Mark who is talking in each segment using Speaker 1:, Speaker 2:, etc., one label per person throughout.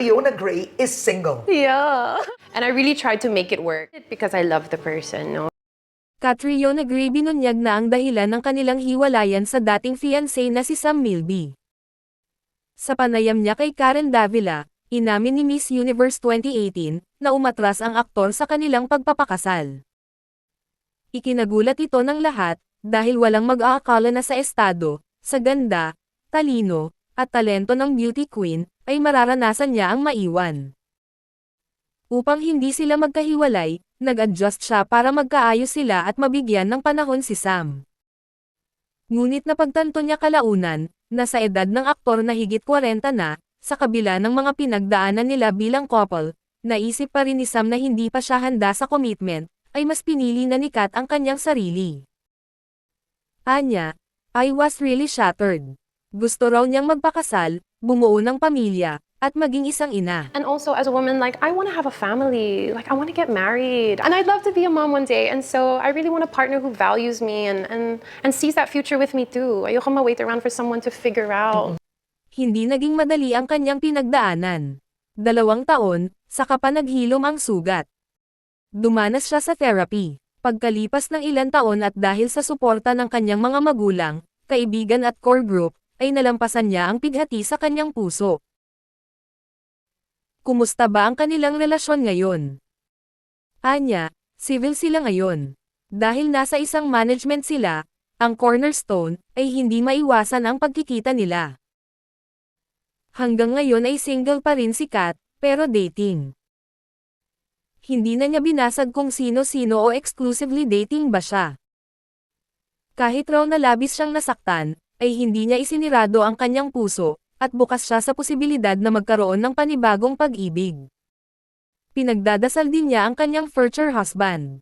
Speaker 1: Fiona Gray is single.
Speaker 2: Yeah. And I really tried to make it work because I love the person, no?
Speaker 3: Catriona Gray binunyag na ang dahilan ng kanilang hiwalayan sa dating fiancé na si Sam Milby. Sa panayam niya kay Karen Davila, inamin ni Miss Universe 2018 na umatras ang aktor sa kanilang pagpapakasal. Ikinagulat ito ng lahat dahil walang mag-aakala na sa estado, sa ganda, talino, at talento ng beauty queen ay mararanasan niya ang maiwan. Upang hindi sila magkahiwalay, nag-adjust siya para magkaayos sila at mabigyan ng panahon si Sam. Ngunit napagtanto niya kalaunan, na sa edad ng aktor na higit 40 na, sa kabila ng mga pinagdaanan nila bilang couple, naisip pa rin ni Sam na hindi pa siya handa sa commitment, ay mas pinili na ni Kat ang kanyang sarili. Anya, I was really shattered. Gusto raw niyang magpakasal, bumuo ng pamilya, at maging isang ina.
Speaker 2: And also as a woman, like, I want to have a family. Like, I want to get married. And I'd love to be a mom one day. And so I really want a partner who values me and sees that future with me too. Ayoko ma-wait around for someone to figure out.
Speaker 3: Hindi naging madali ang kanyang pinagdaanan. 2 taon, saka pa naghilom ang sugat. Dumanas siya sa therapy. Pagkalipas ng ilang taon at dahil sa suporta ng kanyang mga magulang, kaibigan at core group, ay nalampasan niya ang pighati sa kanyang puso. Kumusta ba ang kanilang relasyon ngayon? Anya, civil sila ngayon. Dahil nasa isang management sila, ang cornerstone ay hindi maiwasan ang pagkikita nila. Hanggang ngayon ay single pa rin si Kat, pero dating. Hindi na niya binasag kung sino-sino o exclusively dating ba siya. Kahit raw na labis siyang nasaktan, ay hindi niya isinirado ang kanyang puso, at bukas siya sa posibilidad na magkaroon ng panibagong pag-ibig. Pinagdadasal din niya ang kanyang future husband.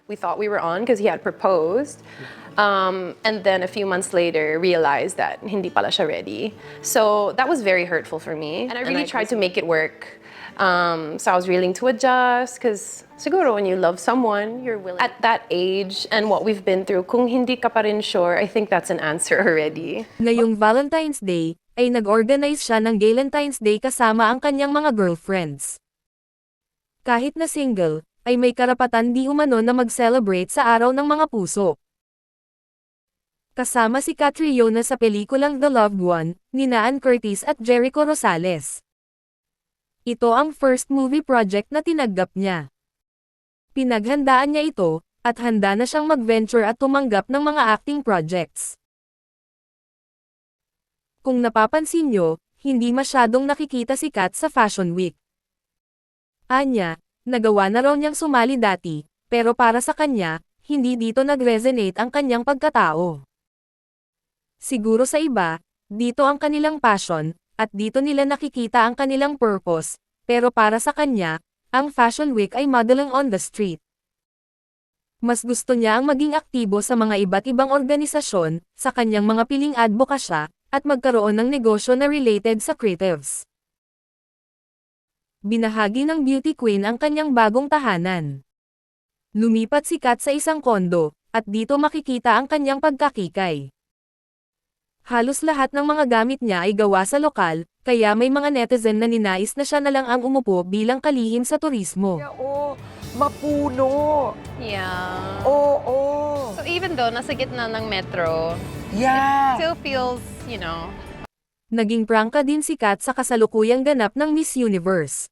Speaker 2: We thought we were on because he had proposed. And then a few months later, realized that hindi pala siya ready. So that was very hurtful for me. And I really tried to make it work. So I was willing to adjust because siguro when you love someone, you're willing. At that age and what we've been through, kung hindi ka pa rin sure, I think that's an answer already.
Speaker 3: Ngayong Valentine's Day, ay nag-organize siya ng Galentine's Day kasama ang kanyang mga girlfriends. Kahit na single, ay may karapatan di umano na mag-celebrate sa araw ng mga puso. Kasama si Catriona sa pelikulang The Loved One, ni Ann Curtis at Jericho Rosales. Ito ang first movie project na tinagap niya. Pinaghandaan niya ito, at handa na siyang mag-venture at tumanggap ng mga acting projects. Kung napapansin nyo, hindi masyadong nakikita si Kat sa Fashion Week. Anya, nagawa na raw niyang sumali dati, pero para sa kanya, hindi dito nag-resonate ang kanyang pagkatao. Siguro sa iba, dito ang kanilang passion, at dito nila nakikita ang kanilang purpose, pero para sa kanya, ang Fashion Week ay modeling on the street. Mas gusto niya ang maging aktibo sa mga iba't ibang organisasyon, sa kanyang mga piling advokasya, at magkaroon ng negosyo na related sa creatives. Binahagi ng beauty queen ang kanyang bagong tahanan. Lumipat si Kat sa isang kondo, at dito makikita ang kanyang pagkakikay. Halos lahat ng mga gamit niya ay gawa sa lokal, kaya may mga netizen na ninais na siya na lang ang umupo bilang kalihim sa turismo.
Speaker 1: Oo, mapuno.
Speaker 2: Yeah.
Speaker 1: Oo.
Speaker 2: So even though nasa gitna ng metro,
Speaker 1: Yeah.
Speaker 2: still feels, you know.
Speaker 3: Naging prangka din si Kat sa kasalukuyang ganap ng Miss Universe.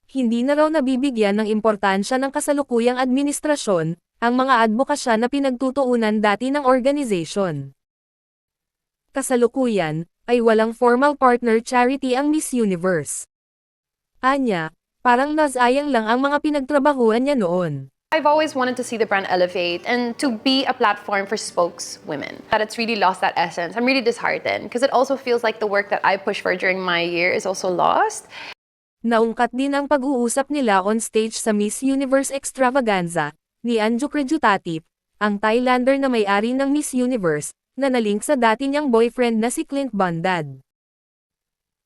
Speaker 3: Hindi na raw nabibigyan ng importansya ng kasalukuyang administrasyon, ang mga advokasya na pinagtutuunan dati ng organization. Kasalukuyan, ay walang formal partner charity ang Miss Universe. Anya, parang nasayang lang ang mga pinagtrabahuan niya noon.
Speaker 2: I've always wanted to see the brand elevate and to be a platform for spokeswomen. That it's really lost that essence. I'm really disheartened because it also feels like the work that I pushed for during my year is also lost.
Speaker 3: Naungkat din ang pag-uusap nila on stage sa Miss Universe Extravaganza, ni Anju Krejuthatip, ang Thailander na may-ari ng Miss Universe, na nalink sa dati niyang boyfriend na si Clint Bondad.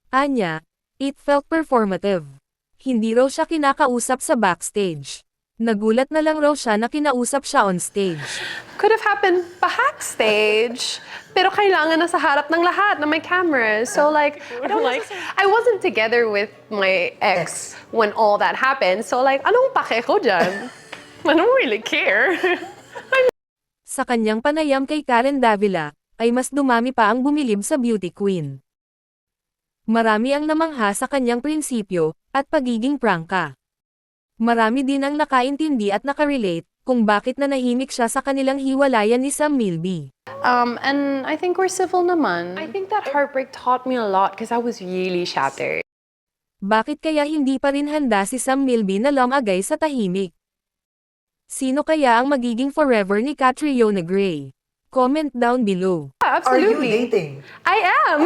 Speaker 3: Anya, it felt performative. Hindi raw siya kinakausap sa backstage. Nagulat na lang raw siya na kinausap siya on stage.
Speaker 2: Could have happened backstage, pero kailangan na sa harap ng lahat na may cameras. So like, I wasn't together with my ex when all that happened. So like, anong pake ko dyan? I don't really care.
Speaker 3: Sa kanyang panayam kay Karen Davila, ay mas dumami pa ang bumilib sa beauty queen. Marami ang namangha sa kanyang prinsipyo, at pagiging prangka. Marami din ang nakaintindi at nakarelate, kung bakit nanahimik siya sa kanilang hiwalayan ni Sam Milby.
Speaker 2: And I think we're civil naman. I think that heartbreak taught me a lot because I was really shattered.
Speaker 3: Bakit kaya hindi pa rin handa si Sam Milby na lumagay sa tahimik? Sino kaya ang magiging forever ni Catriona Gray? Comment down below.
Speaker 1: Are you
Speaker 2: Absolutely.
Speaker 1: dating?
Speaker 2: I am.